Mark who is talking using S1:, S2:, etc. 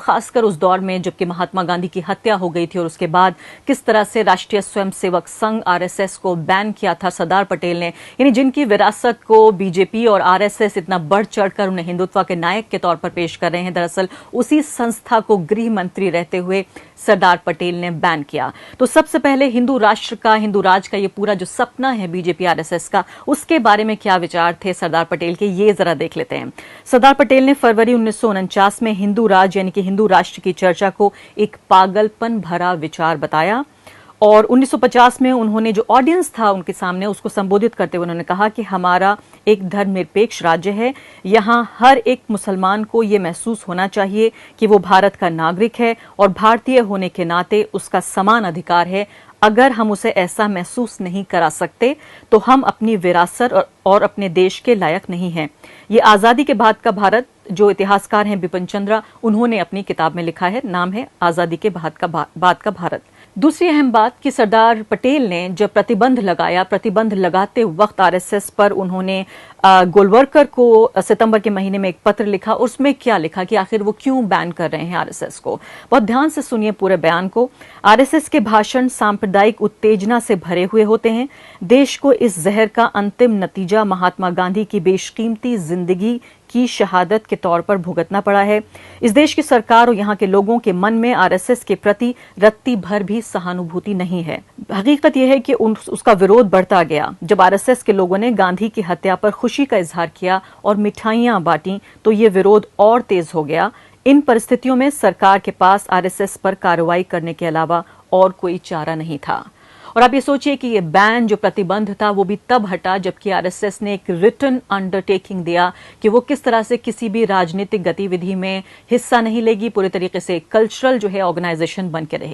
S1: खासकर उस दौर में जबकि महात्मा गांधी की हत्या हो गई थी और उसके बाद किस तरह से राष्ट्रीय स्वयंसेवक संघ आरएसएस को बैन किया था सरदार पटेल ने, यानी जिनकी विरासत को बीजेपी और आरएसएस इतना बढ़ चढ़कर उन्हें हिंदुत्व के नायक के तौर पर पेश कर रहे हैं, दरअसल उसी संस्था को गृह मंत्री रहते हुए सरदार पटेल ने बैन किया। तो सबसे पहले हिंदू राष्ट्र का, हिंदू राज का ये पूरा जो सपना है बीजेपी आरएसएस का, उसके बारे में क्या विचार थे सरदार पटेल के, ये जरा देख लेते हैं। सरदार पटेल ने फरवरी 1949 में हिंदू राज यानी कि हिंदू राष्ट्र की चर्चा को एक पागलपन भरा विचार बताया और 1950 में उन्होंने जो ऑडियंस था उनके सामने उसको संबोधित करते हुए उन्होंने कहा कि हमारा एक धर्मनिरपेक्ष राज्य है, यहाँ हर एक मुसलमान को ये महसूस होना चाहिए कि वो भारत का नागरिक है और भारतीय होने के नाते उसका समान अधिकार है। अगर हम उसे ऐसा महसूस नहीं करा सकते तो हम अपनी विरासत और अपने देश के लायक नहीं हैं। ये आज़ादी के बाद का भारत, जो इतिहासकार हैं बिपिन चंद्रा, उन्होंने अपनी किताब में लिखा है, नाम है आज़ादी के बाद का भारत। दूसरी अहम बात कि सरदार पटेल ने जब प्रतिबंध लगाया, प्रतिबंध लगाते वक्त आरएसएस पर उन्होंने गोलवलकर को सितंबर के महीने में एक पत्र लिखा। उसमें क्या लिखा कि आखिर वो क्यों बैन कर रहे हैं आरएसएस को। बहुत ध्यान से सुनिए पूरे बयान को। आरएसएस के भाषण सांप्रदायिक उत्तेजना से भरे हुए होते हैं। देश को इस जहर का अंतिम नतीजा महात्मा गांधी की बेशकीमती जिंदगी की शहादत के तौर पर भुगतना पड़ा है। इस देश की सरकार और यहाँ के लोगों के मन में आरएसएस के प्रति रत्ती भर भी सहानुभूति नहीं है। हकीकत यह है कि उसका विरोध बढ़ता गया। जब आरएसएस के लोगों ने गांधी की हत्या पर खुशी का इजहार किया और मिठाइयां बांटी तो ये विरोध और तेज हो गया। इन परिस्थितियों में सरकार के पास आरएसएस पर कार्रवाई करने के अलावा और कोई चारा नहीं था। और आप ये सोचिए कि ये बैन, जो प्रतिबंध था, वो भी तब हटा जबकि आरएसएस ने एक रिटन अंडरटेकिंग दिया कि वो किस तरह से किसी भी राजनीतिक गतिविधि में हिस्सा नहीं लेगी, पूरे तरीके से कल्चरल जो है ऑर्गेनाइजेशन बन के रहेगी।